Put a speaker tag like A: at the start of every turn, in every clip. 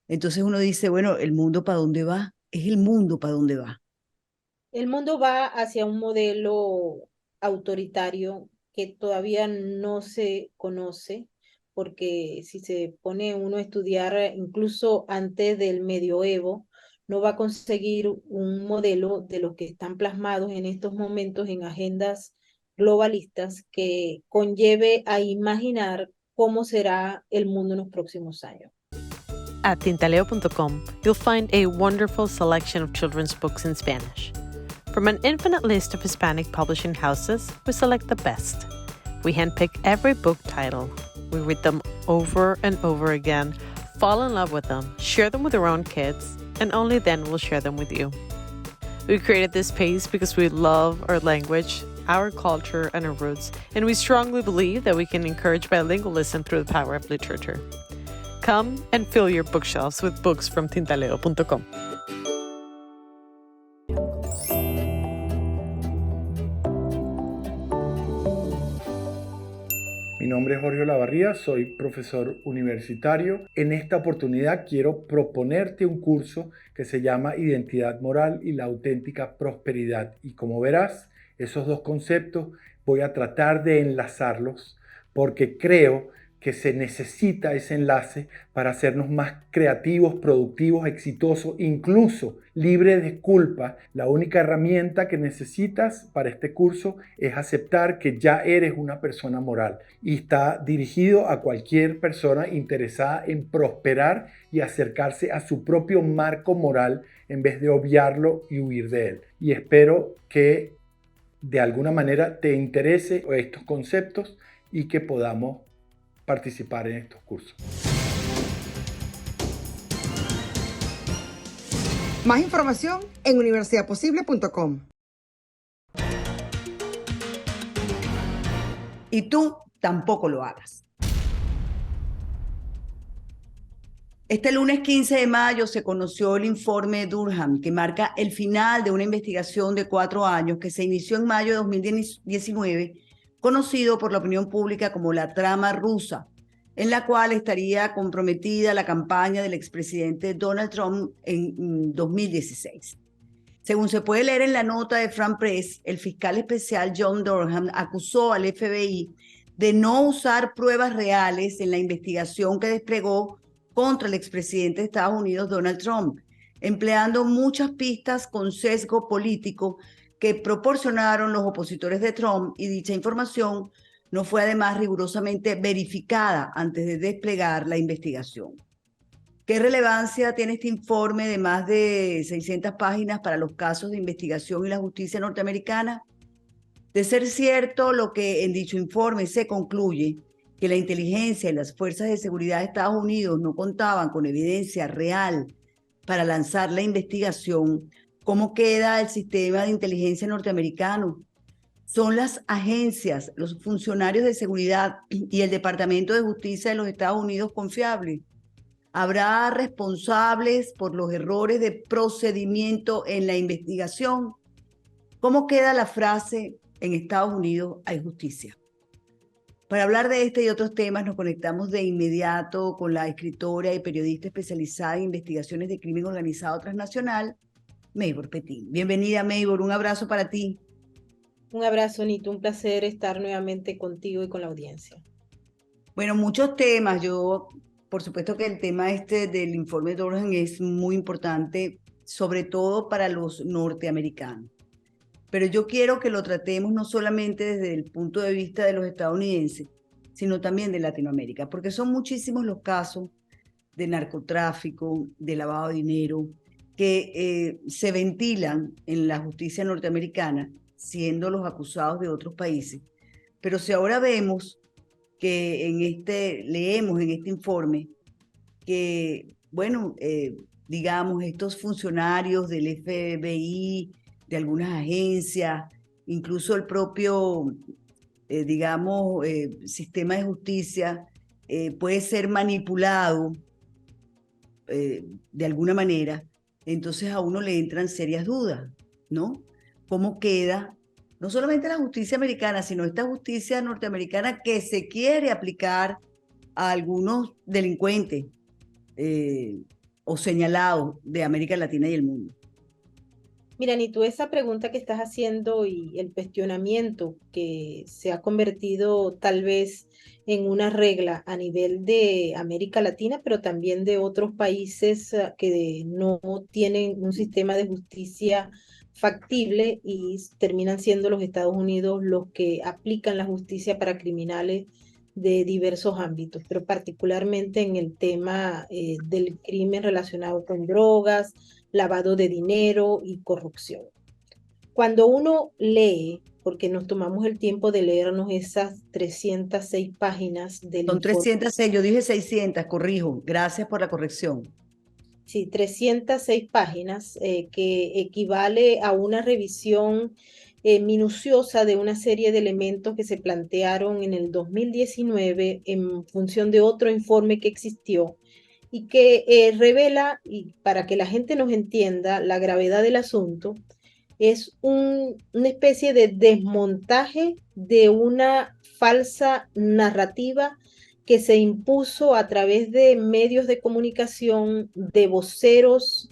A: Entonces uno dice, bueno, ¿el mundo para dónde va? Es el mundo para dónde va.
B: El mundo va hacia un modelo autoritario que todavía no se conoce, porque si se pone uno a estudiar incluso antes del medioevo, no va a conseguir un modelo de los que están plasmados en estos momentos en agendas globalistas que conlleve a imaginar cómo será el mundo en los próximos años.
C: At tintaleo.com, you'll find a wonderful selection of children's books in Spanish. From an infinite list of Hispanic publishing houses, we select the best. We handpick every book title. We read them over and over again, fall in love with them, share them with our own kids, and only then we'll share them with you. We created this space because we love our language, our culture, and our roots, and we strongly believe that we can encourage bilingualism through the power of literature. Come and fill your bookshelves with books from tintaleo.com.
D: Mi nombre es Jorge Olavarría, soy profesor universitario. En esta oportunidad quiero proponerte un curso que se llama Identidad Moral y la auténtica prosperidad. Y como verás, esos dos conceptos voy a tratar de enlazarlos porque creo que se necesita ese enlace para hacernos más creativos, productivos, exitosos, incluso libre de culpa. La única herramienta que necesitas para este curso es aceptar que ya eres una persona moral y está dirigido a cualquier persona interesada en prosperar y acercarse a su propio marco moral en vez de obviarlo y huir de él. Y espero que de alguna manera te interese estos conceptos y que podamos participar en estos cursos.
E: Más información en universidadposible.com.
A: Y tú tampoco lo hagas. Este lunes 15 de mayo se conoció el informe Durham, que marca el final de una investigación de 4 años que se inició en mayo de 2019, conocido por la opinión pública como la trama rusa, en la cual estaría comprometida la campaña del expresidente Donald Trump en 2016. Según se puede leer en la nota de France Press, el fiscal especial John Durham acusó al FBI de no usar pruebas reales en la investigación que desplegó contra el expresidente de Estados Unidos, Donald Trump, empleando muchas pistas con sesgo político que proporcionaron los opositores de Trump, y dicha información no fue además rigurosamente verificada antes de desplegar la investigación. ¿Qué relevancia tiene este informe de más de 600 páginas para los casos de investigación y la justicia norteamericana? De ser cierto lo que en dicho informe se concluye, que la inteligencia y las fuerzas de seguridad de Estados Unidos no contaban con evidencia real para lanzar la investigación, ¿cómo queda el sistema de inteligencia norteamericano? ¿Son las agencias, los funcionarios de seguridad y el Departamento de Justicia de los Estados Unidos confiables? ¿Habrá responsables por los errores de procedimiento en la investigación? ¿Cómo queda la frase en Estados Unidos hay justicia? Para hablar de este y otros temas nos conectamos de inmediato con la escritora y periodista especializada en investigaciones de crimen organizado transnacional, Maybor Petín. Bienvenida, Maybor, un abrazo para ti.
B: Un abrazo, Nito, un placer estar nuevamente contigo y con la audiencia.
A: Bueno, muchos temas. Por supuesto que el tema este del informe de Durham es muy importante, sobre todo para los norteamericanos. Pero yo quiero que lo tratemos no solamente desde el punto de vista de los estadounidenses, sino también de Latinoamérica, porque son muchísimos los casos de narcotráfico, de lavado de dinero, que se ventilan en la justicia norteamericana, siendo los acusados de otros países. Pero si ahora vemos que leemos en este informe que, bueno, digamos, estos funcionarios del FBI, de algunas agencias, incluso el propio, sistema de justicia, puede ser manipulado de alguna manera, entonces a uno le entran serias dudas, ¿no? ¿Cómo queda no solamente la justicia americana, sino esta justicia norteamericana que se quiere aplicar a algunos delincuentes? o señalados de América Latina y el mundo.
B: Mira, ni tú esa pregunta que estás haciendo y el cuestionamiento que se ha convertido tal vez en una regla a nivel de América Latina, pero también de otros países que no tienen un sistema de justicia factible y terminan siendo los Estados Unidos los que aplican la justicia para criminales de diversos ámbitos, pero particularmente en el tema del crimen relacionado con drogas, lavado de dinero y corrupción. Cuando uno lee, porque nos tomamos el tiempo de leernos esas 306 páginas del
A: Son
B: informe,
A: 306, yo dije 600, corrijo, gracias por la corrección.
B: sí, 306 páginas, que equivale a una revisión minuciosa de una serie de elementos que se plantearon en el 2019 en función de otro informe que existió y que revela, y para que la gente nos entienda la gravedad del asunto, es una especie de desmontaje de una falsa narrativa que se impuso a través de medios de comunicación, de voceros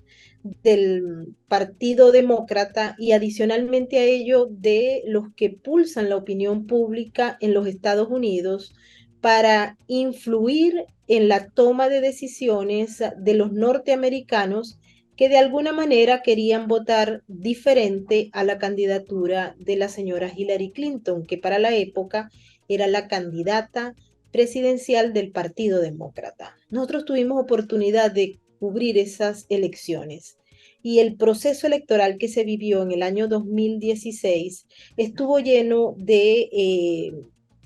B: del Partido Demócrata y adicionalmente a ello de los que pulsan la opinión pública en los Estados Unidos para influir en la toma de decisiones de los norteamericanos que de alguna manera querían votar diferente a la candidatura de la señora Hillary Clinton, que para la época era la candidata presidencial del Partido Demócrata. Nosotros tuvimos oportunidad de cubrir esas elecciones y el proceso electoral que se vivió en el año 2016 estuvo lleno de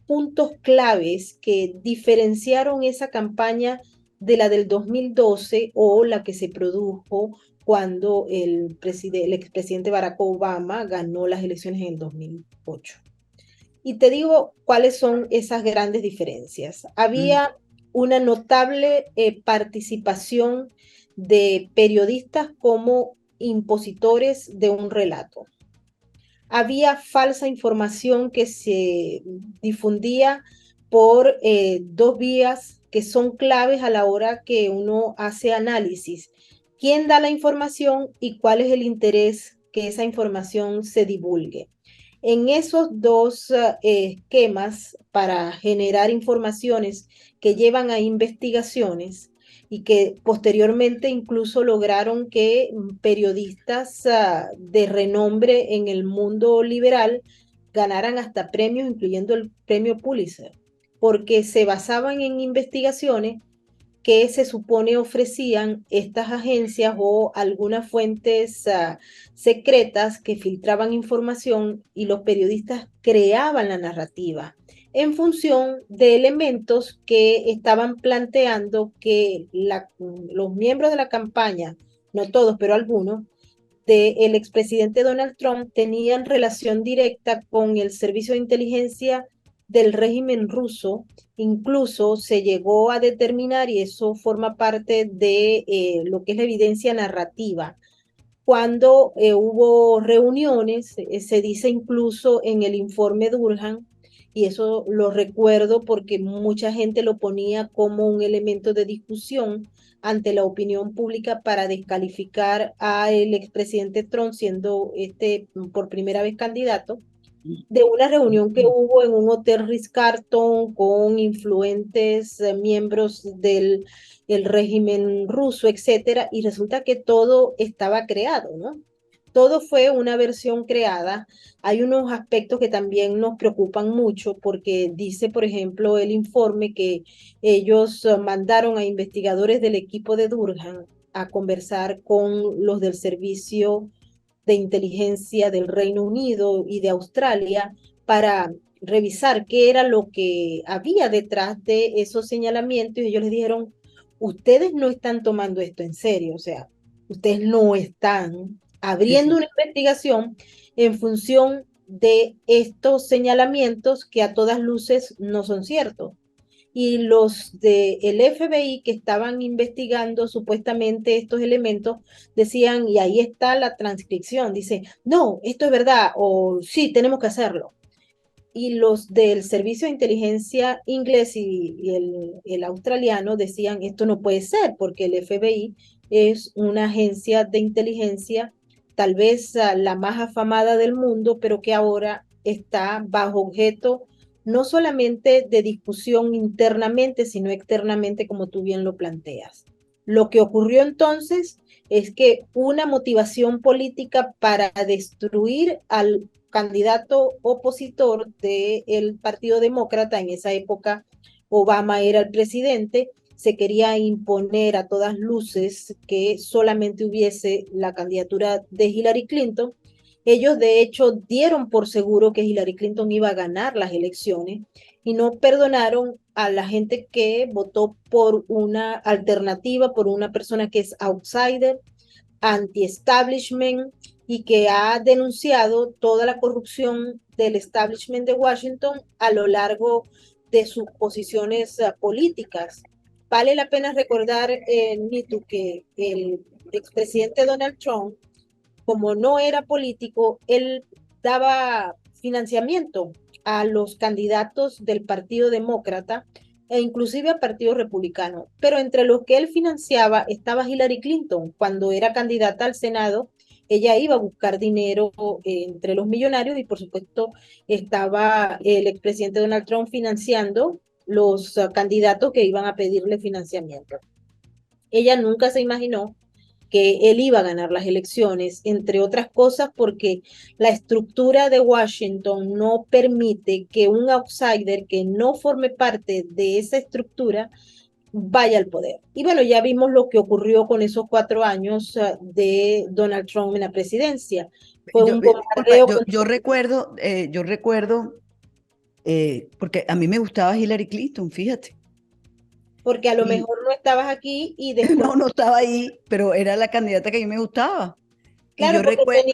B: puntos claves que diferenciaron esa campaña de la del 2012 o la que se produjo cuando el expresidente Barack Obama ganó las elecciones en el 2008. Y te digo cuáles son esas grandes diferencias. Había una notable participación de periodistas como impositores de un relato. Había falsa información que se difundía por dos vías que son claves a la hora que uno hace análisis. ¿Quién da la información y cuál es el interés que esa información se divulgue? En esos dos esquemas para generar informaciones que llevan a investigaciones y que posteriormente incluso lograron que periodistas de renombre en el mundo liberal ganaran hasta premios, incluyendo el premio Pulitzer, porque se basaban en investigaciones que se supone ofrecían estas agencias o algunas fuentes secretas que filtraban información y los periodistas creaban la narrativa en función de elementos que estaban planteando que los miembros de la campaña, no todos, pero algunos, del expresidente Donald Trump tenían relación directa con el servicio de inteligencia del régimen ruso. Incluso se llegó a determinar, y eso forma parte de lo que es la evidencia narrativa, cuando hubo reuniones, se dice incluso en el informe Durham, y eso lo recuerdo porque mucha gente lo ponía como un elemento de discusión ante la opinión pública para descalificar al expresidente Trump siendo por primera vez candidato, de una reunión que hubo en un hotel Ritz-Carlton con influentes miembros del régimen ruso, etcétera, y resulta que todo estaba creado, ¿no? Todo fue una versión creada. Hay unos aspectos que también nos preocupan mucho porque dice, por ejemplo, el informe que ellos mandaron a investigadores del equipo de Durham a conversar con los del servicio de inteligencia del Reino Unido y de Australia para revisar qué era lo que había detrás de esos señalamientos, y ellos les dijeron, ustedes no están tomando esto en serio, o sea, ustedes no están abriendo una investigación en función de estos señalamientos que a todas luces no son ciertos. Y los del FBI que estaban investigando supuestamente estos elementos decían, y ahí está la transcripción, dice, no, esto es verdad, o sí, tenemos que hacerlo. Y los del servicio de inteligencia inglés y el australiano decían, esto no puede ser, porque el FBI es una agencia de inteligencia, tal vez la más afamada del mundo, pero que ahora está bajo objeto no solamente de discusión internamente, sino externamente, como tú bien lo planteas. Lo que ocurrió entonces es que una motivación política para destruir al candidato opositor del Partido Demócrata, en esa época Obama era el presidente, se quería imponer a todas luces que solamente hubiese la candidatura de Hillary Clinton. Ellos de hecho dieron por seguro que Hillary Clinton iba a ganar las elecciones y no perdonaron a la gente que votó por una alternativa, por una persona que es outsider, anti-establishment y que ha denunciado toda la corrupción del establishment de Washington a lo largo de sus posiciones políticas. Vale la pena recordar, Nitu, que el expresidente Donald Trump, como no era político, él daba financiamiento a los candidatos del Partido Demócrata e inclusive al Partido Republicano. Pero entre los que él financiaba estaba Hillary Clinton. Cuando era candidata al Senado, ella iba a buscar dinero entre los millonarios y por supuesto estaba el expresidente Donald Trump financiando los candidatos que iban a pedirle financiamiento. Ella nunca se imaginó que él iba a ganar las elecciones, entre otras cosas porque la estructura de Washington no permite que un outsider que no forme parte de esa estructura vaya al poder. Y bueno, ya vimos lo que ocurrió con esos 4 años de Donald Trump en la presidencia. Fue
A: Yo,
B: un
A: disculpa,
B: bombardeo
A: yo recuerdo, porque a mí me gustaba Hillary Clinton, fíjate.
B: porque a lo
A: Y
B: mejor no estabas aquí y después.
A: no, no estaba ahí, pero era la candidata que a mí me gustaba. Y
B: Claro,
A: yo
B: porque
A: recuerdo,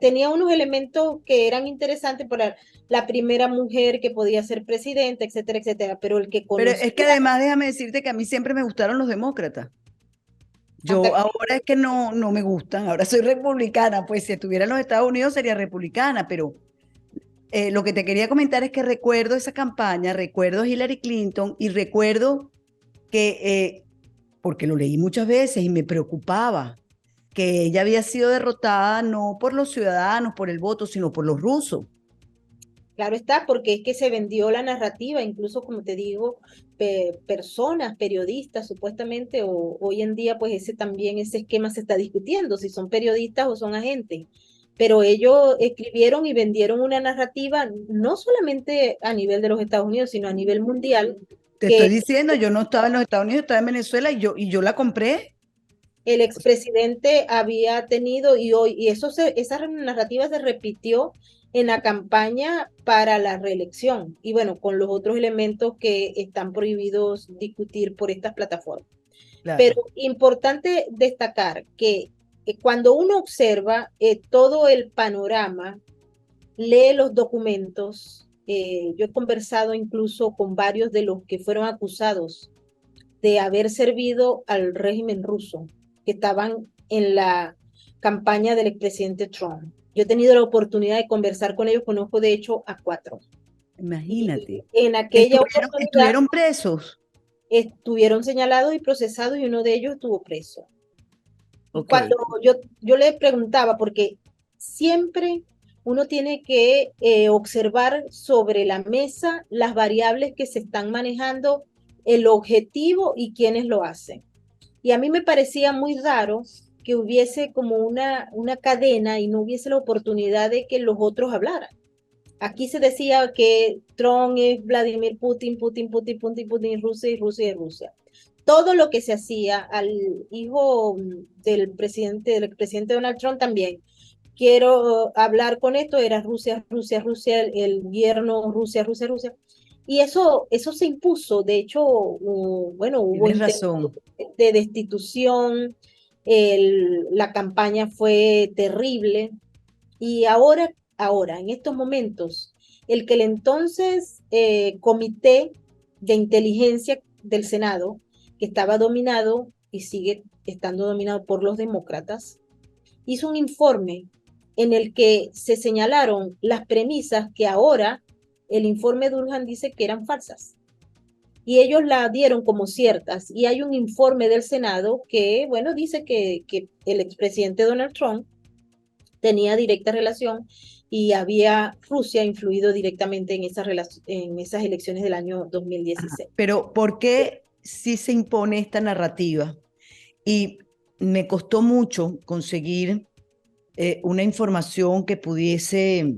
B: tenía unos elementos que eran interesantes para la primera mujer que podía ser presidenta, etcétera, etcétera, pero el que
A: pero es que
B: conocía
A: además déjame decirte que a mí siempre me gustaron los demócratas.
B: hasta
A: Yo ahora es que no me gustan, ahora soy republicana, pues si estuviera en los Estados Unidos sería republicana, pero lo que te quería comentar es que recuerdo esa campaña, recuerdo a Hillary Clinton y recuerdo que, porque lo leí muchas veces y me preocupaba, que ella había sido derrotada no por los ciudadanos, por el voto, sino por los rusos.
B: claro está, porque es que se vendió la narrativa, incluso como te digo, personas, periodistas supuestamente, o hoy en día pues ese esquema se está discutiendo, si son periodistas o son agentes. Pero ellos escribieron y vendieron una narrativa no solamente a nivel de los Estados Unidos, sino a nivel mundial,
A: Te estoy
B: que
A: diciendo, yo no estaba en los Estados Unidos, estaba en Venezuela y yo la compré.
B: el expresidente había tenido y esa narrativa se repitió en la campaña para la reelección y bueno, con los otros elementos que están prohibidos discutir por estas plataformas.
A: Claro.
B: Pero importante destacar que cuando uno observa todo el panorama, lee los documentos, yo he conversado incluso con varios de los que fueron acusados de haber servido al régimen ruso, que estaban en la campaña del expresidente Trump. Yo he tenido la oportunidad de conversar con ellos, conozco de hecho a 4. Y
A: Imagínate.
B: en aquella oportunidad
A: Estuvieron presos.
B: estuvieron señalados y procesados y uno de ellos estuvo preso. Y
A: Ok,
B: cuando yo le preguntaba, porque siempre uno tiene que observar sobre la mesa las variables que se están manejando, el objetivo y quiénes lo hacen. Y a mí me parecía muy raro que hubiese como una cadena y no hubiese la oportunidad de que los otros hablaran. Aquí se decía que Trump es Vladimir Putin, Putin, Putin, Putin, Putin, Rusia y Rusia y Rusia. Todo lo que se hacía al hijo del expresidente Donald Trump también. Quiero hablar con esto, era Rusia, Rusia, Rusia, el gobierno Rusia, Rusia, Rusia. Y eso se impuso. De hecho, bueno, hubo
A: tienes
B: intentos
A: razón.
B: de destitución, la campaña fue terrible. Y ahora, en estos momentos, el que el entonces comité de inteligencia del Senado, que estaba dominado y sigue estando dominado por los demócratas, hizo un informe en el que se señalaron las premisas que ahora el informe Durham dice que eran falsas. y ellos la dieron como ciertas. Y hay un informe del Senado que, bueno, dice que el expresidente Donald Trump tenía directa relación y había Rusia influido directamente en esas elecciones del año 2016.
A: Pero ¿por qué sí se impone esta narrativa? Y me costó mucho conseguir una información que pudiese,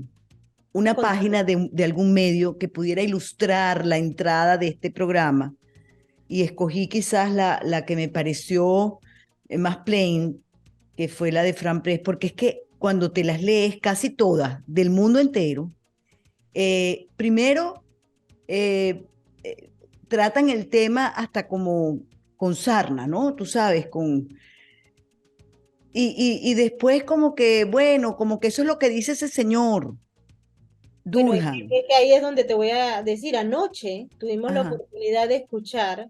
A: una página de algún medio que pudiera ilustrar la entrada de este programa. Y escogí quizás la que me pareció más plain, que fue la de Fran Press, porque es que cuando te las lees, casi todas, del mundo entero, primero eh, tratan el tema hasta como con sarna, ¿no? Tú sabes, y después como que, bueno, como que eso es lo que dice ese señor,
B: Bueno,
A: Durham.
B: es que ahí es donde te voy a decir, anoche tuvimos la
A: Ajá.
B: oportunidad de escuchar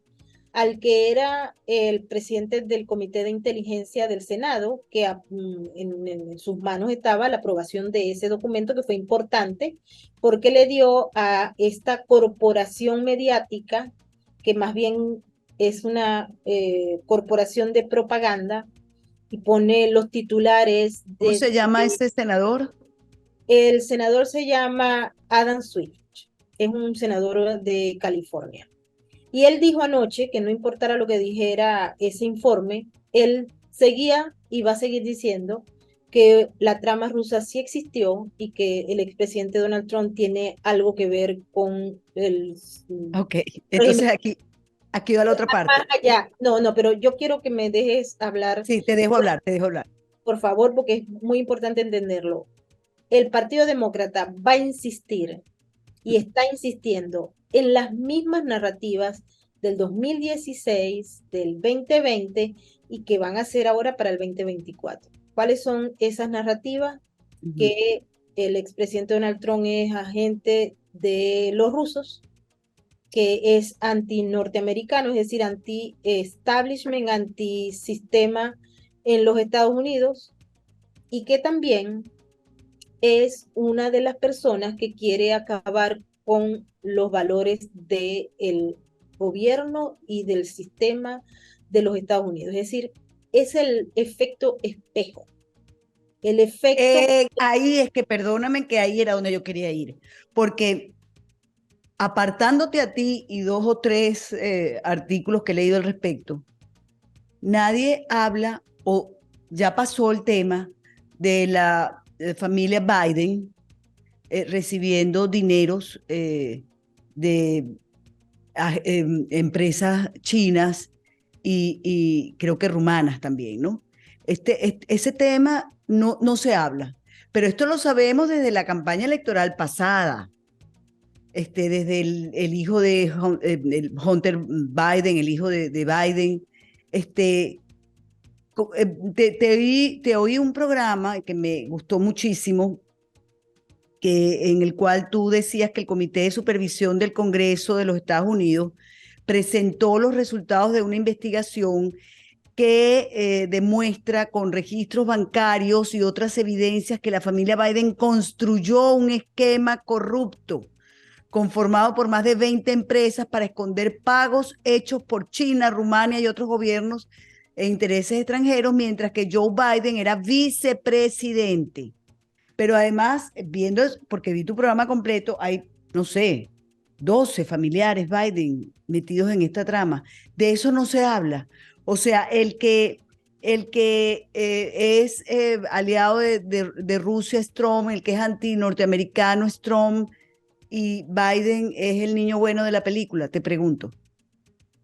B: al que era el presidente del Comité de Inteligencia del Senado, que en sus manos estaba la aprobación de ese documento que fue importante porque le dio a esta corporación mediática, que más bien es una corporación de propaganda, y pone los titulares
A: ¿Cómo
B: de...
A: se llama ese senador?
B: El senador se llama Adam Swift, es un senador de California. Y él dijo anoche que no importara lo que dijera ese informe, él seguía y va a seguir diciendo que la trama rusa sí existió y que el expresidente Donald Trump tiene algo que ver con el
A: Ok,
B: régimen.
A: entonces aquí va la otra
B: Más
A: parte.
B: allá, no, no, pero yo quiero que me dejes hablar,
A: Sí, te dejo hablar, te dejo hablar.
B: por favor, porque es muy importante entenderlo. El Partido Demócrata va a insistir y está insistiendo en las mismas narrativas del 2016, del 2020 y que van a ser ahora para el 2024. ¿Cuáles son esas narrativas?
A: Ujú.
B: Que el expresidente Donald Trump es agente de los rusos, que es anti-norteamericano, es decir, anti-establishment, anti-sistema en los Estados Unidos, y que también es una de las personas que quiere acabar con los valores del gobierno y del sistema de los Estados Unidos. Es decir, es el efecto espejo, el efecto...
A: Ahí es que, perdóname, que ahí era donde yo quería ir, porque apartándote a ti y dos o tres artículos que he leído al respecto, nadie habla o ya pasó el tema de la familia Biden recibiendo dineros de empresas chinas y creo que rumanas también, ¿no? Ese tema no se habla, pero esto lo sabemos desde la campaña electoral pasada, desde el hijo de el Hunter Biden, el hijo de Biden, este, te oí un programa que me gustó muchísimo, en el cual tú decías que el Comité de Supervisión del Congreso de los Estados Unidos presentó los resultados de una investigación que demuestra con registros bancarios y otras evidencias que la familia Biden construyó un esquema corrupto conformado por más de 20 empresas para esconder pagos hechos por China, Rumania y otros gobiernos e intereses extranjeros, mientras que Joe Biden era vicepresidente. Pero además, viendo, porque vi tu programa completo, hay, no sé, 12 familiares Biden metidos en esta trama. De eso no se habla. O sea, el que es aliado de Rusia es Trump, el que es anti-norteamericano es Trump, y Biden es el niño bueno de la película, te pregunto.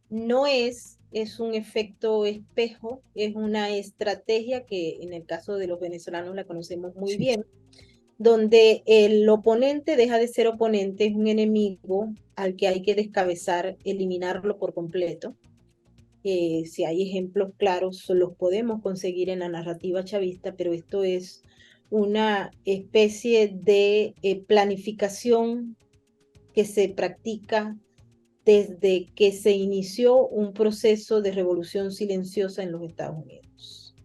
B: No es un efecto espejo, es una estrategia que en el caso de los venezolanos la conocemos muy
A: Sí.
B: bien, donde el oponente deja de ser oponente, es un enemigo al que hay que descabezar, eliminarlo por completo. Si hay ejemplos claros, los podemos conseguir en la narrativa chavista, pero esto es una especie de planificación que se practica desde que se inició un proceso de revolución silenciosa en los Estados Unidos.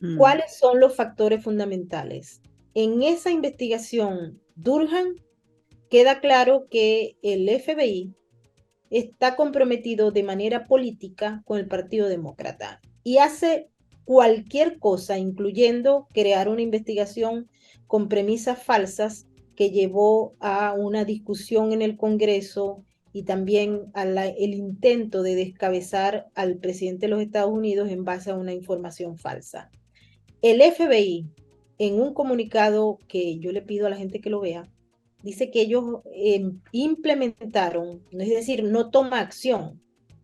A: Mm.
B: ¿Cuáles son los factores fundamentales? En esa investigación Durham queda claro que el FBI está comprometido de manera política con el Partido Demócrata y hace cualquier cosa, incluyendo crear una investigación con premisas falsas que llevó a una discusión en el Congreso y también el intento de descabezar al presidente de los Estados Unidos en base a una información falsa. El FBI, en un comunicado que yo le pido a la gente que lo vea, dice que ellos implementaron, es decir, no toma acción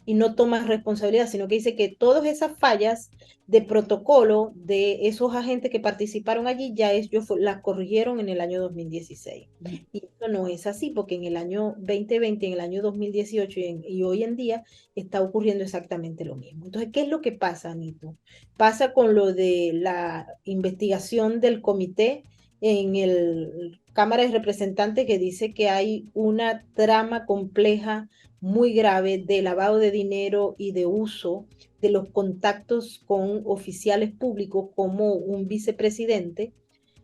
B: y no toma responsabilidad, sino que dice que todas esas fallas de protocolo de esos agentes que participaron allí, ya ellos las corrigieron en el año 2016. Y eso no es así, porque en el año 2020, en el año 2018 y hoy en día está ocurriendo exactamente lo mismo. Entonces, ¿qué es lo que pasa, Anito? Pasa con lo de la investigación del comité en el Cámara de Representantes, que dice que hay una trama compleja muy grave de lavado de dinero y de uso de los contactos con oficiales públicos como un vicepresidente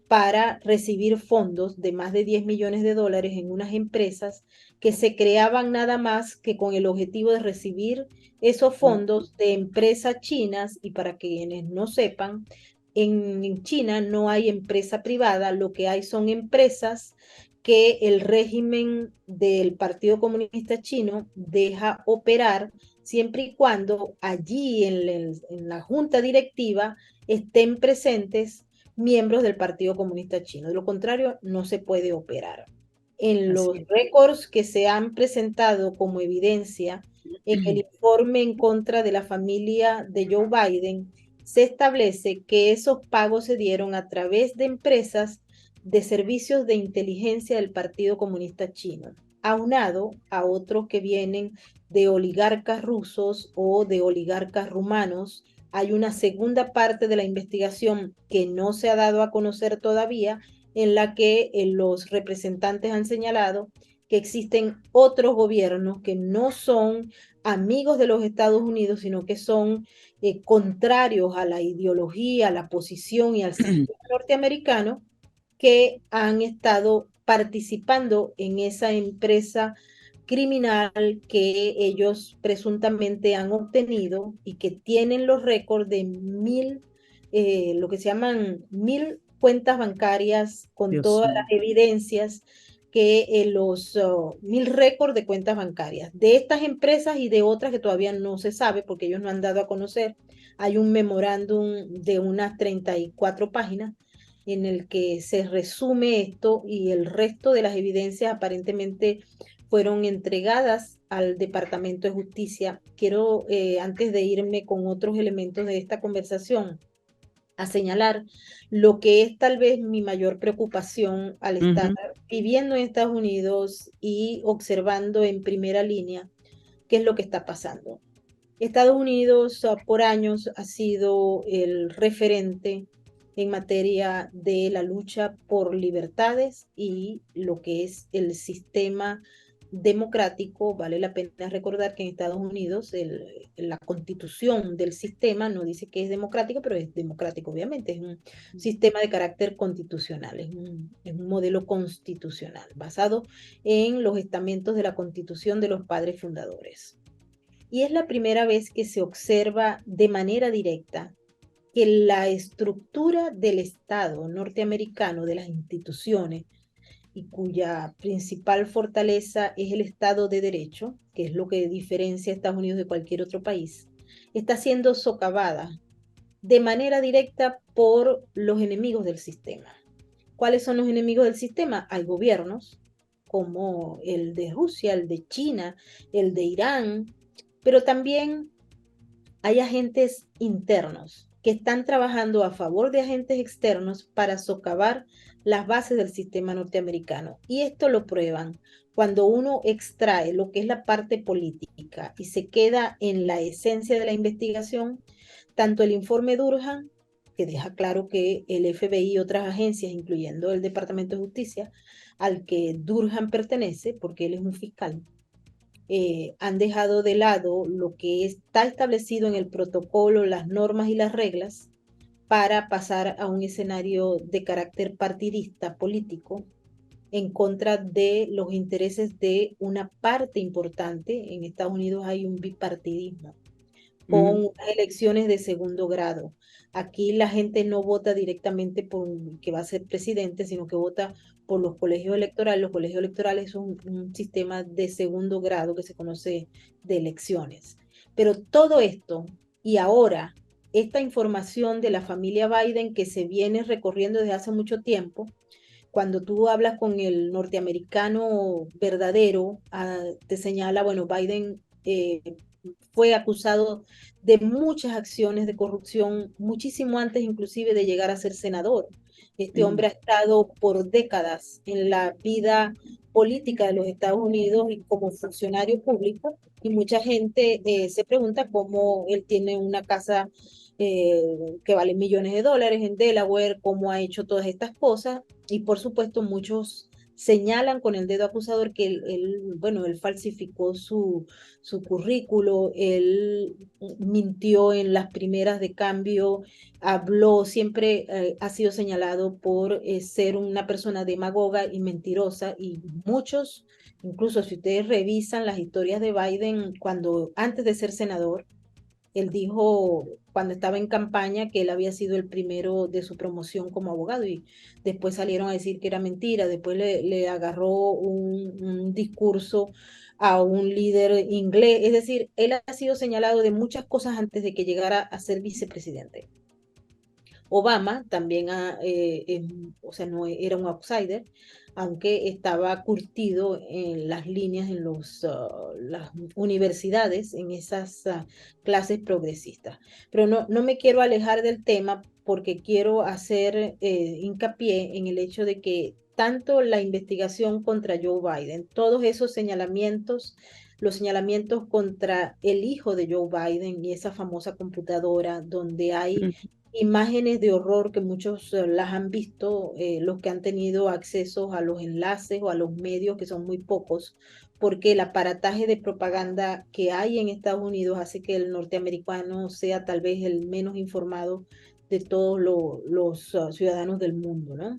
B: para recibir fondos de más de 10 millones de dólares en unas empresas que se creaban nada más que con el objetivo de recibir esos fondos de empresas chinas. Y para quienes no sepan, en China no hay empresa privada, lo que hay son empresas que el régimen del Partido Comunista Chino deja operar siempre y cuando allí en la junta directiva estén presentes miembros del Partido Comunista Chino. De lo contrario, no se puede operar. En los récords que se han presentado como evidencia en el informe en contra de la familia de Joe Biden, se establece que esos pagos se dieron a través de empresas de servicios de inteligencia del Partido Comunista Chino, aunado a otros que vienen de oligarcas rusos o de oligarcas rumanos. Hay una segunda parte de la investigación que no se ha dado a conocer todavía, en la que los representantes han señalado que existen otros gobiernos que no son amigos de los Estados Unidos, sino que son contrarios a la ideología, a la posición y al sistema norteamericano, que han estado participando en esa empresa criminal que ellos presuntamente han obtenido y que tienen los récords de lo que se llaman 1000 cuentas bancarias con
A: Dios
B: todas
A: mío.
B: las evidencias, que los 1000 récords de cuentas bancarias de estas empresas y de otras que todavía no se sabe porque ellos no han dado a conocer. Hay un memorándum de unas 34 páginas en el que se resume esto, y el resto de las evidencias aparentemente fueron entregadas al Departamento de Justicia. Quiero, antes de irme con otros elementos de esta conversación, a señalar lo que es tal vez mi mayor preocupación al estar viviendo en Estados Unidos y observando en primera línea qué es lo que está pasando. Estados Unidos por años ha sido el referente en materia de la lucha por libertades y lo que es el sistema democrático. Vale la pena recordar que en Estados Unidos la constitución del sistema no dice que es democrático, pero es democrático, obviamente. Es un sistema de carácter constitucional, es un modelo constitucional basado en los estamentos de la Constitución de los padres fundadores. Y es la primera vez que se observa de manera directa que la estructura del Estado norteamericano, de las instituciones, y cuya principal fortaleza es el Estado de Derecho, que es lo que diferencia a Estados Unidos de cualquier otro país, está siendo socavada de manera directa por los enemigos del sistema. ¿Cuáles son los enemigos del sistema? Hay gobiernos como el de Rusia, el de China, el de Irán, pero también hay agentes internos que están trabajando a favor de agentes externos para socavar las bases del sistema norteamericano. Y esto lo prueban cuando uno extrae lo que es la parte política y se queda en la esencia de la investigación. Tanto el informe Durham, que deja claro que el FBI y otras agencias, incluyendo el Departamento de Justicia, al que Durham pertenece, porque él es un fiscal, han dejado de lado lo que está establecido en el protocolo, las normas y las reglas, para pasar a un escenario de carácter partidista político, en contra de los intereses de una parte importante. En Estados Unidos hay un bipartidismo con
A: Ujú.
B: unas elecciones de segundo grado. Aquí la gente no vota directamente por que va a ser presidente, sino que vota por los colegios electorales. Los colegios electorales son un sistema de segundo grado que se conoce de elecciones. Pero todo esto y ahora esta información de la familia Biden que se viene recorriendo desde hace mucho tiempo, cuando tú hablas con el norteamericano verdadero, te señala, bueno, Biden fue acusado de muchas acciones de corrupción, muchísimo antes inclusive de llegar a ser senador. Este
A: Ujú.
B: hombre ha estado por décadas en la vida política de los Estados Unidos y como funcionario público, y mucha gente se pregunta cómo él tiene una casa que vale millones de dólares en Delaware, cómo ha hecho todas estas cosas, y por supuesto muchos señalan con el dedo acusador que bueno, él falsificó su currículo, él mintió en las primeras de cambio, habló, siempre ha sido señalado por ser una persona demagoga y mentirosa, y muchos, incluso si ustedes revisan las historias de Biden cuando antes de ser senador, él dijo cuando estaba en campaña que él había sido el primero de su promoción como abogado, y después salieron a decir que era mentira. Después le agarró un discurso a un líder inglés. Es decir, él ha sido señalado de muchas cosas antes de que llegara a ser vicepresidente. Obama también, o sea, no era un outsider, aunque estaba curtido en las líneas en las universidades, en esas clases progresistas. Pero no me quiero alejar del tema porque quiero hacer hincapié en el hecho de que tanto la investigación contra Joe Biden, todos esos señalamientos, los señalamientos contra el hijo de Joe Biden y esa famosa computadora donde hay imágenes de horror que muchos las han visto, los que han tenido acceso a los enlaces o a los medios, que son muy pocos, porque el aparataje de propaganda que hay en Estados Unidos hace que el norteamericano sea tal vez el menos informado de todos los ciudadanos del mundo, ¿no?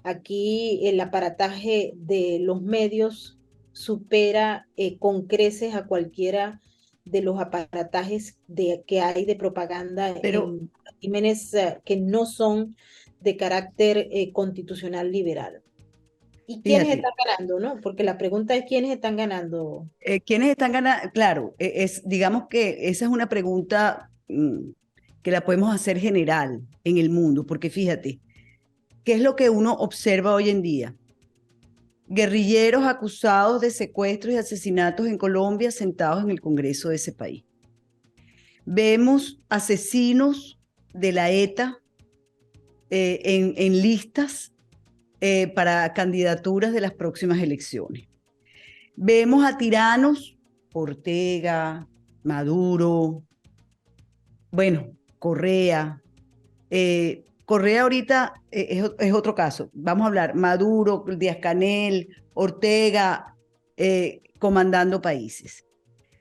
B: Aquí el aparataje de los medios supera con creces a cualquiera de los aparatajes que hay de propaganda
A: Pero
B: en regímenes que no son de carácter constitucional liberal. ¿Y quiénes
A: fíjate,
B: están ganando, no? Porque la pregunta es quiénes están ganando.
A: ¿quiénes están ganando? Claro, digamos que esa es una pregunta que la podemos hacer general en el mundo, porque fíjate, ¿qué es lo que uno observa hoy en día? Guerrilleros acusados de secuestros y asesinatos en Colombia sentados en el Congreso de ese país. Vemos asesinos de la ETA en listas para candidaturas de las próximas elecciones. Vemos a tiranos, Ortega, Maduro, bueno, Correa. Correa ahorita es otro caso. Vamos a hablar Maduro, Díaz-Canel, Ortega, comandando países.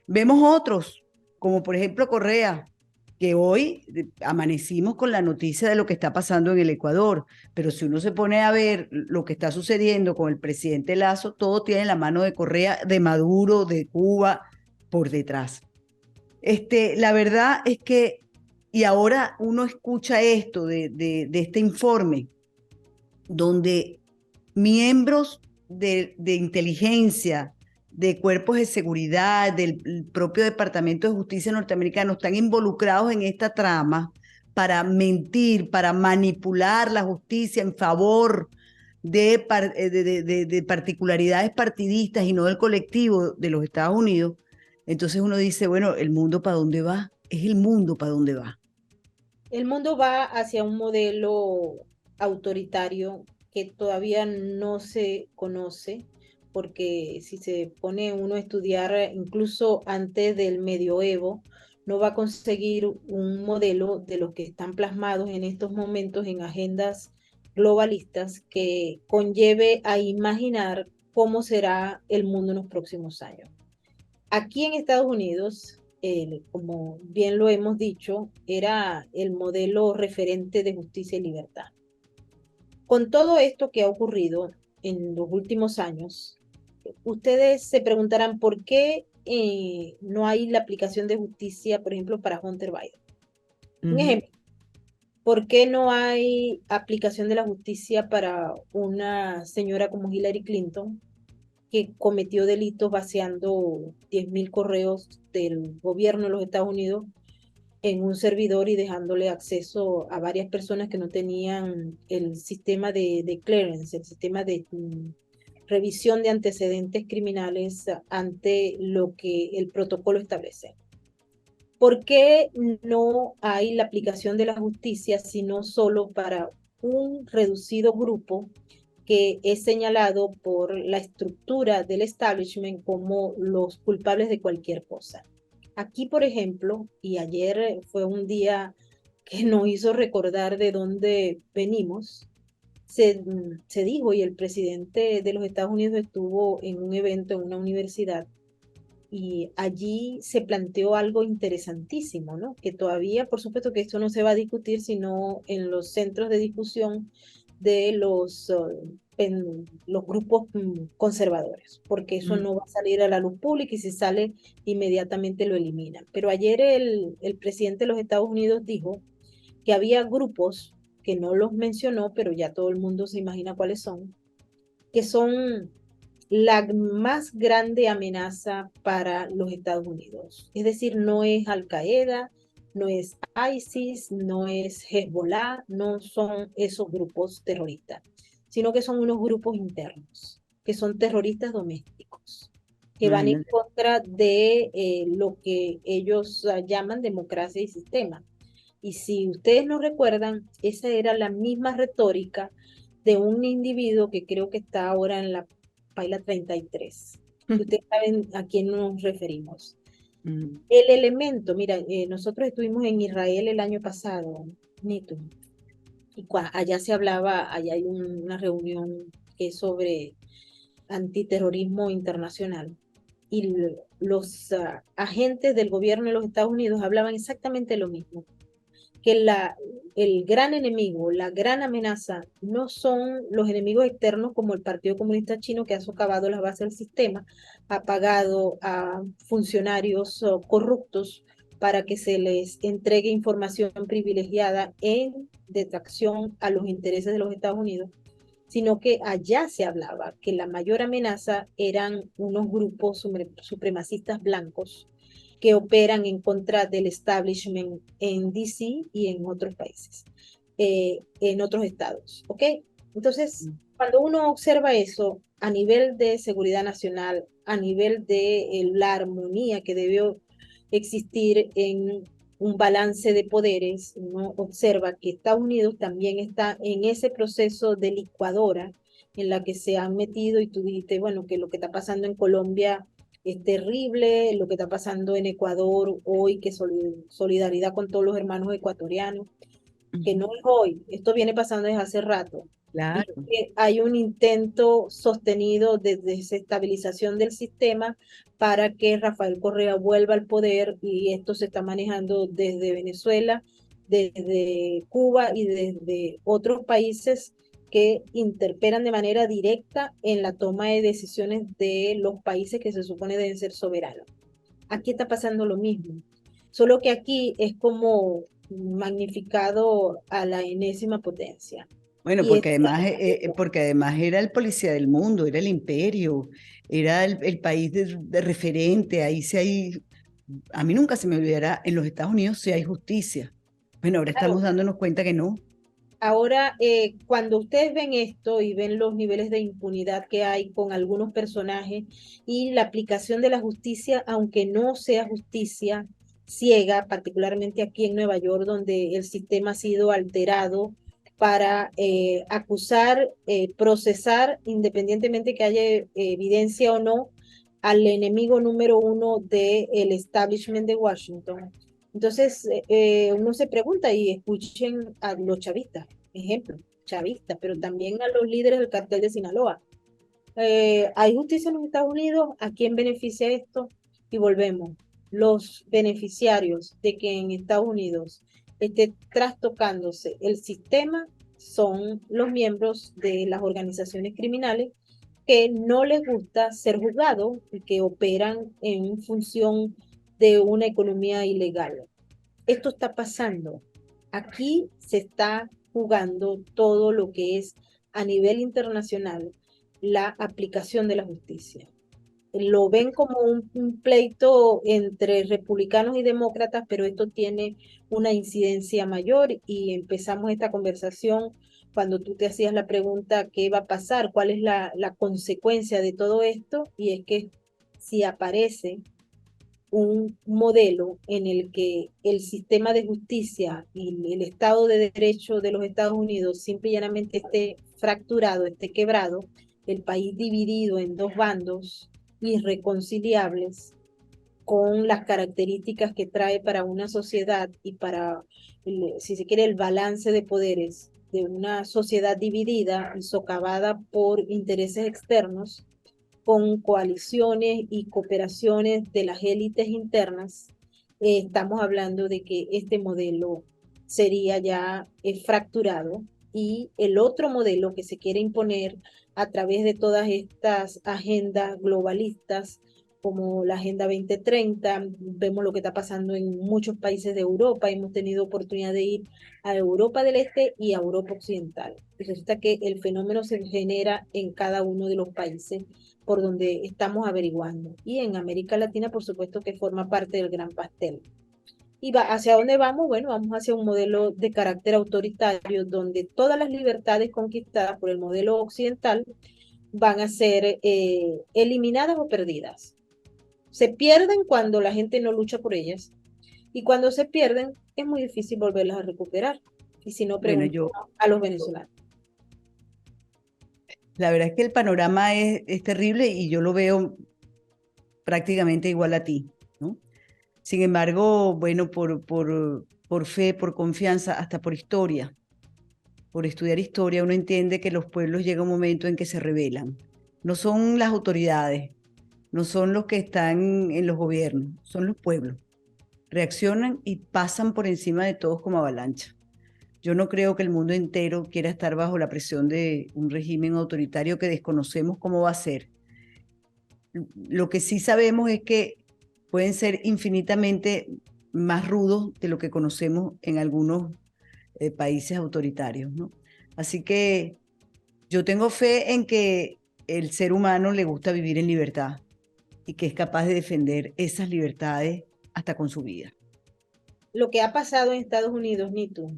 A: Vemos otros, como por ejemplo Correa, que hoy amanecimos con la noticia de lo que está pasando en el Ecuador, pero si uno se pone a ver lo que está sucediendo con el presidente Lazo, todo tiene la mano de Correa, de Maduro, de Cuba, por detrás. La verdad es que, y ahora uno escucha esto de este informe, donde miembros de inteligencia, de cuerpos de seguridad, del propio Departamento de Justicia norteamericano están involucrados en esta trama para mentir, para manipular la justicia en favor de particularidades partidistas y no del colectivo de los Estados Unidos. Entonces uno dice, bueno, ¿el mundo para dónde va? Es el mundo para dónde va.
B: El mundo va hacia un modelo autoritario que todavía no se conoce, porque si se pone uno a estudiar incluso antes del medioevo, no va a conseguir un modelo de los que están plasmados en estos momentos en agendas globalistas que conlleve a imaginar cómo será el mundo en los próximos años. Aquí en Estados Unidos, como bien lo hemos dicho, era el modelo referente de justicia y libertad. Con todo esto que ha ocurrido, en los últimos años, ustedes se preguntarán por qué no hay la aplicación de justicia, por ejemplo, para Hunter Biden. Un ejemplo, ¿por qué no hay aplicación de la justicia para una señora como Hillary Clinton, que cometió delitos vaciando 10.000 correos del gobierno de los Estados Unidos en un servidor y dejándole acceso a varias personas que no tenían el sistema de clearance, el sistema de revisión de antecedentes criminales ante lo que el protocolo establece? ¿Por qué no hay la aplicación de la justicia, sino solo para un reducido grupo que es señalado por la estructura del establishment como los culpables de cualquier cosa? Aquí, por ejemplo, y ayer fue un día que nos hizo recordar de dónde venimos, se dijo, y el presidente de los Estados Unidos estuvo en un evento en una universidad, y allí se planteó algo interesantísimo, ¿no? Que todavía, por supuesto que esto no se va a discutir, sino en los centros de discusión de los grupos conservadores, porque eso no va a salir a la luz pública, y si sale, inmediatamente lo eliminan. Pero ayer el presidente de los Estados Unidos dijo que había grupos, que no los mencionó, pero ya todo el mundo se imagina cuáles son, que son la más grande amenaza para los Estados Unidos. Es decir, no es Al Qaeda, no es ISIS, no es Hezbollah, no son esos grupos terroristas, sino que son unos grupos internos, que son terroristas domésticos, que van en
A: Imagínate.
B: contra de lo que ellos llaman democracia y sistema. Y si ustedes no recuerdan, esa era la misma retórica de un individuo que creo que está ahora en la paila 33. Ustedes saben a quién nos referimos. El elemento, mira, nosotros estuvimos en Israel el año pasado, Nito, y allá se hablaba, allá hay una reunión que es sobre antiterrorismo internacional, y los agentes del gobierno de los Estados Unidos hablaban exactamente lo mismo, que el gran enemigo, la gran amenaza, no son los enemigos externos como el Partido Comunista Chino, que ha socavado las bases del sistema, ha pagado a funcionarios corruptos para que se les entregue información privilegiada en detracción a los intereses de los Estados Unidos, sino que allá se hablaba que la mayor amenaza eran unos grupos supremacistas blancos que operan en contra del establishment en DC y en otros países, en otros estados, ¿ok? Entonces, cuando uno observa eso a nivel de seguridad nacional, a nivel de la armonía que debe existir en un balance de poderes, uno observa que Estados Unidos también está en ese proceso de licuadora en la que se han metido, y tú dijiste, bueno, que lo que está pasando en Colombia es terrible, lo que está pasando en Ecuador hoy, que solidaridad con todos los hermanos ecuatorianos, que no es hoy, esto viene pasando desde hace rato. Y
A: Claro.
B: que hay un intento sostenido de desestabilización del sistema para que Rafael Correa vuelva al poder, y esto se está manejando desde Venezuela, desde Cuba y desde otros países que interpelan de manera directa en la toma de decisiones de los países que se supone deben ser soberanos. Aquí está pasando lo mismo, solo que aquí es como magnificado a la enésima potencia.
A: Bueno,
B: Y es
A: porque además era el policía del mundo, era el imperio, era el país de referente, a mí nunca se me olvidará, en los Estados Unidos sí hay justicia. Bueno, ahora estamos
B: claro.
A: dándonos cuenta que no.
B: Ahora, cuando ustedes ven esto y ven los niveles de impunidad que hay con algunos personajes y la aplicación de la justicia, aunque no sea justicia ciega, particularmente aquí en Nueva York, donde el sistema ha sido alterado para acusar, procesar, independientemente que haya evidencia o no, al enemigo número uno del establishment de Washington. Entonces, uno se pregunta, y escuchen a los chavistas, ejemplo, chavistas, pero también a los líderes del cartel de Sinaloa. ¿Hay justicia en los Estados Unidos? ¿A quién beneficia esto? Y volvemos. Los beneficiarios de que en Estados Unidos esté trastocándose el sistema son los miembros de las organizaciones criminales que no les gusta ser juzgados y que operan en función de una economía ilegal. Esto está pasando. Aquí se está jugando todo lo que es a nivel internacional la aplicación de la justicia. Lo ven como un pleito entre republicanos y demócratas, pero esto tiene una incidencia mayor y empezamos esta conversación cuando tú te hacías la pregunta, ¿qué va a pasar? ¿Cuál es la consecuencia de todo esto? Y es que si aparece un modelo en el que el sistema de justicia y el Estado de Derecho de los Estados Unidos simple y llanamente esté fracturado, esté quebrado, el país dividido en dos bandos irreconciliables con las características que trae para una sociedad y para, si se quiere, el balance de poderes de una sociedad dividida y socavada por intereses externos, con coaliciones y cooperaciones de las élites internas, estamos hablando de que este modelo sería ya fracturado y el otro modelo que se quiere imponer a través de todas estas agendas globalistas como la Agenda 2030, vemos lo que está pasando en muchos países de Europa, hemos tenido oportunidad de ir a Europa del Este y a Europa Occidental. Y resulta que el fenómeno se genera en cada uno de los países por donde estamos averiguando. Y en América Latina, por supuesto, que forma parte del gran pastel. ¿Y hacia dónde vamos? Bueno, vamos hacia un modelo de carácter autoritario donde todas las libertades conquistadas por el modelo occidental van a ser eliminadas o perdidas. Se pierden cuando la gente no lucha por ellas y cuando se pierden es muy difícil volverlas a recuperar. Y si no, preguntamos a los venezolanos.
A: La verdad es que el panorama es terrible y yo lo veo prácticamente igual a ti, ¿no? Sin embargo, bueno, por fe, por confianza, hasta por historia, por estudiar historia, uno entiende que los pueblos llega un momento en que se rebelan. No son las autoridades, no son los que están en los gobiernos, son los pueblos. Reaccionan y pasan por encima de todos como avalancha. Yo no creo que el mundo entero quiera estar bajo la presión de un régimen autoritario que desconocemos cómo va a ser. Lo que sí sabemos es que pueden ser infinitamente más rudos de lo que conocemos en algunos países autoritarios, ¿no? Así que yo tengo fe en que el ser humano le gusta vivir en libertad y que es capaz de defender esas libertades hasta con su vida.
B: Lo que ha pasado en Estados Unidos, Nitu,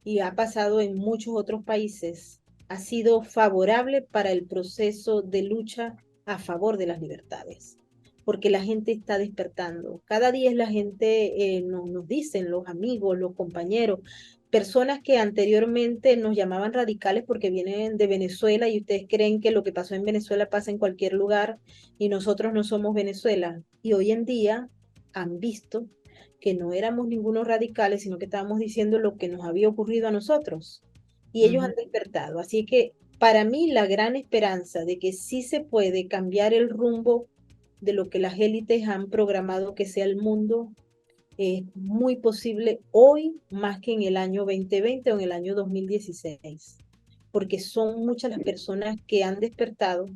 B: y ha pasado en muchos otros países, ha sido favorable para el proceso de lucha a favor de las libertades, porque la gente está despertando. Cada día la gente nos dicen, los amigos, los compañeros, personas que anteriormente nos llamaban radicales porque vienen de Venezuela y ustedes creen que lo que pasó en Venezuela pasa en cualquier lugar y nosotros no somos Venezuela. Y hoy en día han visto que no éramos ningunos radicales, sino que estábamos diciendo lo que nos había ocurrido a nosotros. Y ellos han despertado. Así que para mí la gran esperanza de que sí se puede cambiar el rumbo de lo que las élites han programado que sea el mundo es muy posible hoy más que en el año 2020 o en el año 2016, porque son muchas las personas que han despertado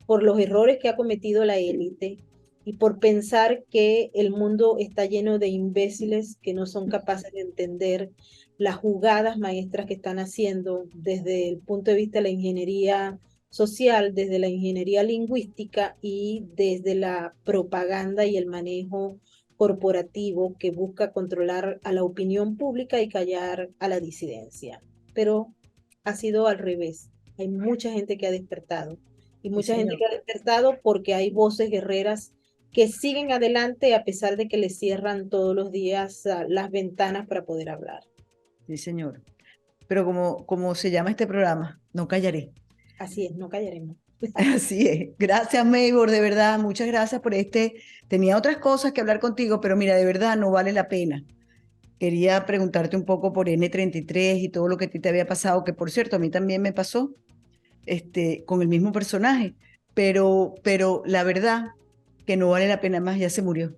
B: por los errores que ha cometido la élite y por pensar que el mundo está lleno de imbéciles que no son capaces de entender las jugadas maestras que están haciendo desde el punto de vista de la ingeniería social, desde la ingeniería lingüística y desde la propaganda y el manejo corporativo que busca controlar a la opinión pública y callar a la disidencia. Pero ha sido al revés. Hay mucha gente que ha despertado y mucha gente que ha despertado porque hay voces guerreras que siguen adelante a pesar de que les cierran todos los días las ventanas para poder hablar.
A: Sí, señor. Pero como se llama este programa, no callaré.
B: Así es, no callaremos.
A: Así es. Gracias, Maybor, de verdad, muchas gracias por Tenía otras cosas que hablar contigo, pero mira, de verdad no vale la pena. Quería preguntarte un poco por N33 y todo lo que a ti te había pasado, que por cierto, a mí también me pasó con el mismo personaje, pero la verdad que no vale la pena más, ya se murió.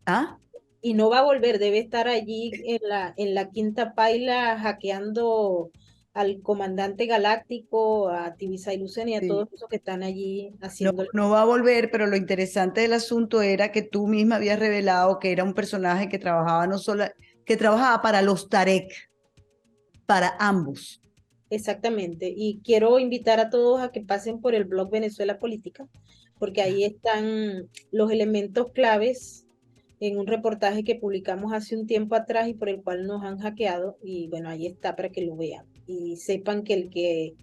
B: ¿Ah? y no va a volver, debe estar allí en la quinta paila hackeando al comandante galáctico, a Tibisay Lucena y a
A: Sí.
B: todos esos que están allí
A: No,
B: haciendo.
A: no va a volver, pero lo interesante del asunto era que tú misma habías revelado que era un personaje que trabajaba no solo, que trabajaba para los Tarek, para ambos.
B: Exactamente. Y quiero invitar a todos a que pasen por el blog Venezuela Política, porque ahí están los elementos claves en un reportaje que publicamos hace un tiempo atrás y por el cual nos han hackeado. Y bueno, ahí está para que lo vean. Y sepan que el que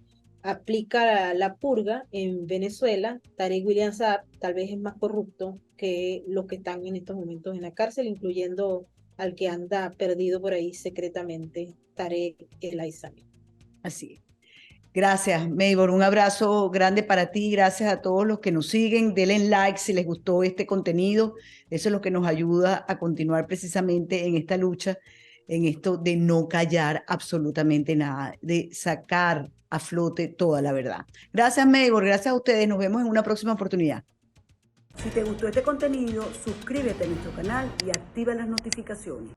B: aplica la purga en Venezuela, Tarek William Saab, tal vez es más corrupto que los que están en estos momentos en la cárcel, incluyendo al que anda perdido por ahí secretamente, Tarek El Aissami.
A: Así es. Gracias, Maybor. Un abrazo grande para ti. Gracias a todos los que nos siguen. Denle like si les gustó este contenido. Eso es lo que nos ayuda a continuar precisamente en esta lucha, en esto de no callar absolutamente nada, de sacar a flote toda la verdad. Gracias, Maybor. Gracias a ustedes. Nos vemos en una próxima oportunidad. Si te gustó este contenido, suscríbete a nuestro canal y activa las notificaciones.